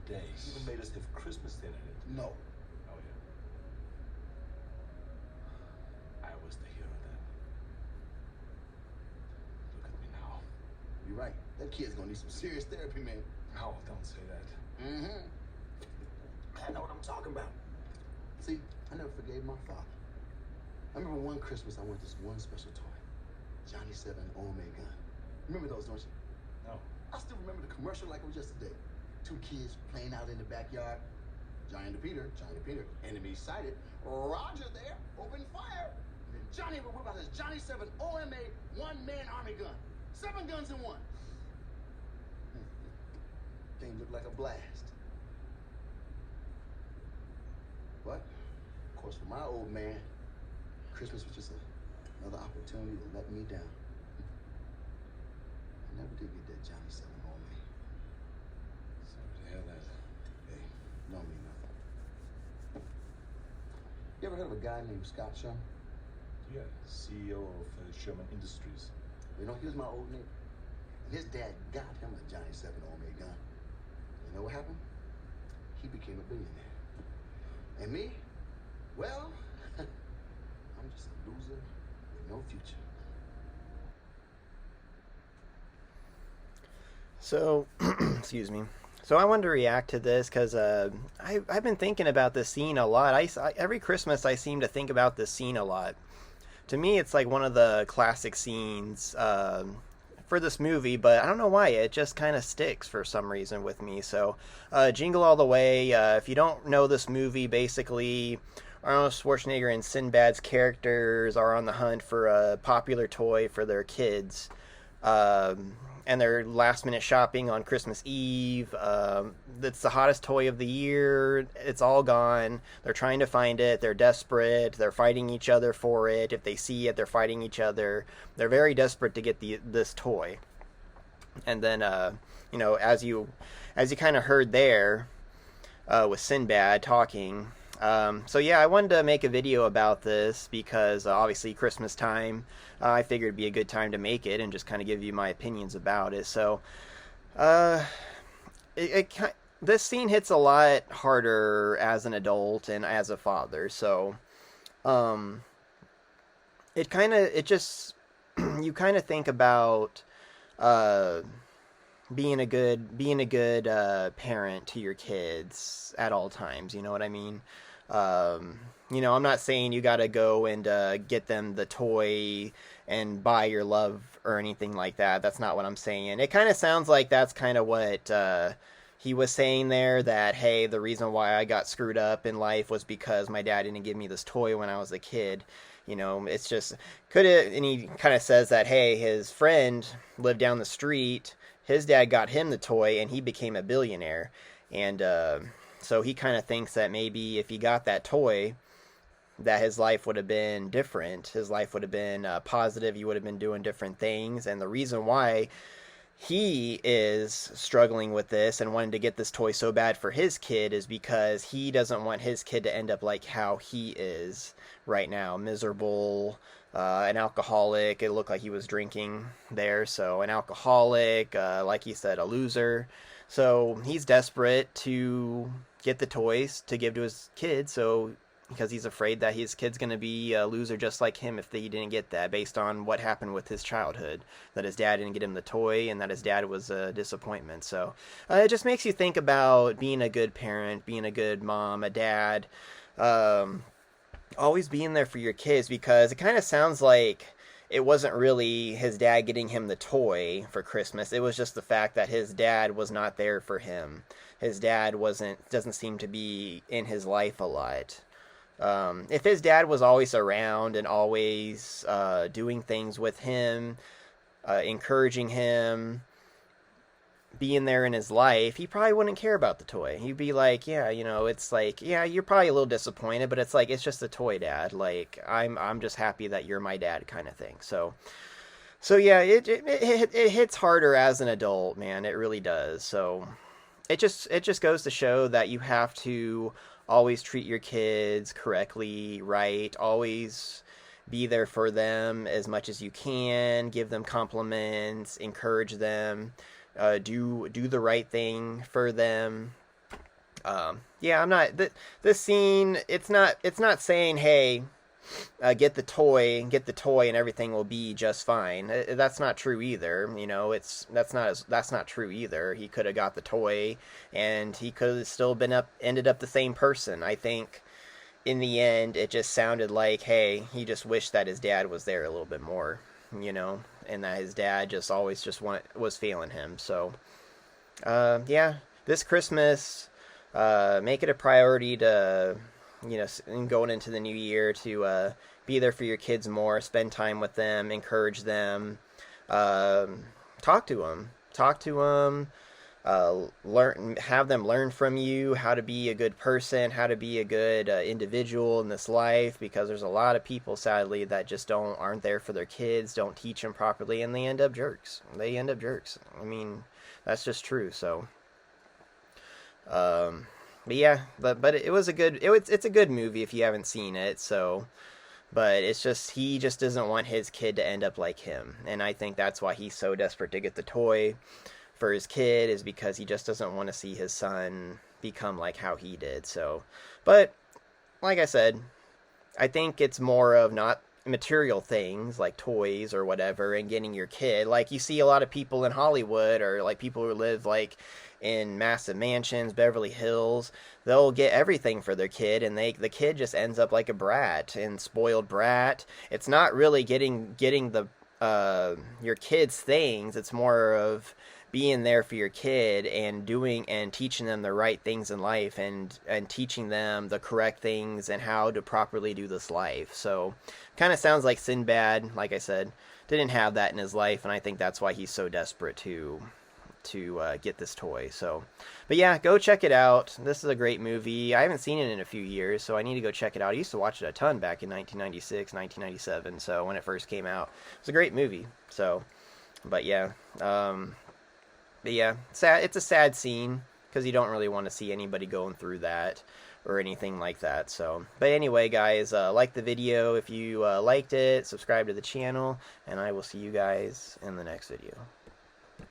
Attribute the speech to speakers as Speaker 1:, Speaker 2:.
Speaker 1: days.
Speaker 2: Even made us have Christmas dinner in it.
Speaker 1: No.
Speaker 2: Oh, yeah. I was the hero then. Look at me now.
Speaker 1: You're right. That kid's gonna need some serious therapy, man.
Speaker 2: Oh, don't say that.
Speaker 1: Mm-hmm. I know what I'm talking about. See, I never forgave my father. I remember one Christmas I wanted this one special toy. Johnny 7 OMA gun. Remember those, don't you?
Speaker 2: No.
Speaker 1: I still remember the commercial like it was yesterday. Two kids playing out in the backyard. Johnny and Peter, enemy sighted. Roger there, open fire. And then Johnny would whip out his Johnny 7 OMA one-man army gun. 7 guns in one. Thing looked like a blast. But, of course, for my old man, Christmas was just another opportunity to let me down. I never did get that Johnny 7 on me.
Speaker 2: Sorry to hear that.
Speaker 1: Hey, don't mean nothing. You ever heard of a guy named Scott Sherman?
Speaker 2: Yeah, CEO of Sherman Industries.
Speaker 1: You know, he was my old neighbor. And his dad got him a Johnny 7 Omega gun. You know what happened? He became a billionaire. And me? Well, I'm just a loser with no future.
Speaker 3: So, excuse me. So I wanted to react to this because I've been thinking about this scene a lot. Every Christmas I seem to think about this scene a lot. To me, it's like one of the classic scenes for this movie, but I don't know why. It just kind of sticks for some reason with me. So, Jingle All the Way. If you don't know this movie, basically, Arnold Schwarzenegger and Sinbad's characters are on the hunt for a popular toy for their kids. And they're last-minute shopping on Christmas Eve. It's the hottest toy of the year. It's all gone. They're trying to find it. They're desperate. They're fighting each other for it. If they see it, they're fighting each other. They're very desperate to get this toy. And then, as you kind of heard there with Sinbad talking. So yeah, I wanted to make a video about this because obviously Christmas time, I figured it'd be a good time to make it and just kind of give you my opinions about it. So, this scene hits a lot harder as an adult and as a father. So, you kind of think about, being a good parent to your kids at all times. You know what I mean? I'm not saying you gotta go and get them the toy and buy your love or anything like that. That's not what I'm saying. It kind of sounds like that's kind of what he was saying there, that, hey, the reason why I got screwed up in life was because my dad didn't give me this toy when I was a kid. It's just, and he kind of says that, hey, his friend lived down the street, his dad got him the toy, and he became a billionaire. And so he kind of thinks that maybe if he got that toy, that his life would have been different. His life would have been positive. He would have been doing different things. And the reason why he is struggling with this and wanting to get this toy so bad for his kid is because he doesn't want his kid to end up like how he is right now. Miserable, an alcoholic. It looked like he was drinking there. So an alcoholic, like he said, a loser. So he's desperate to get the toys to give to his kid. So because he's afraid that his kid's going to be a loser just like him if he didn't get that, based on what happened with his childhood, that his dad didn't get him the toy and that his dad was a disappointment. So it just makes you think about being a good parent, being a good mom, a dad, always being there for your kids, because it kind of sounds like it wasn't really his dad getting him the toy for Christmas. It was just the fact that his dad was not there for him. His dad doesn't seem to be in his life a lot. If his dad was always around and always doing things with him, encouraging him, being there in his life, he probably wouldn't care about the toy. He'd be like, yeah, it's like, yeah, you're probably a little disappointed, but it's like, it's just a toy, Dad. Like, I'm just happy that you're my dad, kind of thing. So yeah, it hits harder as an adult, man. It really does. So it just goes to show that you have to always treat your kids correctly, right? Always be there for them as much as you can. Give them compliments, encourage them, do the right thing for them. Yeah, I'm not. This scene, it's not saying, hey, get the toy, and everything will be just fine. That's not true either. You know, that's not true either. He could have got the toy, and he could have still ended up the same person. I think in the end, it just sounded like, hey, he just wished that his dad was there a little bit more, you know, and that his dad just always was failing him. So, yeah, this Christmas, make it a priority to, you know, going into the new year to be there for your kids more, spend time with them, encourage them, talk to them, have them learn from you how to be a good person, how to be a good individual in this life, because there's a lot of people, sadly, that just aren't there for their kids, don't teach them properly, and they end up jerks. I mean, that's just true. So, but yeah, but it was it's a good movie if you haven't seen it. So, but it's just, he just doesn't want his kid to end up like him, and I think that's why he's so desperate to get the toy for his kid, is because he just doesn't want to see his son become like how he did. So, but like I said, I think it's more of not material things like toys or whatever and getting your kid. Like, you see a lot of people in Hollywood, or like people who live like in massive mansions, Beverly Hills, they'll get everything for their kid, and the kid just ends up like a brat and spoiled brat. It's not really getting the your kids things. It's more of being there for your kid and teaching them the right things in life, and teaching them the correct things and how to properly do this life. So, kind of sounds like Sinbad, like I said, didn't have that in his life, and I think that's why he's so desperate to get this toy. So, but yeah, go check it out. This is a great movie. I haven't seen it in a few years, so I need to go check it out. I used to watch it a ton back in 1996, 1997, so when it first came out. It's a great movie. So, but yeah, sad. It's a sad scene, because you don't really want to see anybody going through that or anything like that. So, but anyway, guys, like the video if you liked it, subscribe to the channel, and I will see you guys in the next video.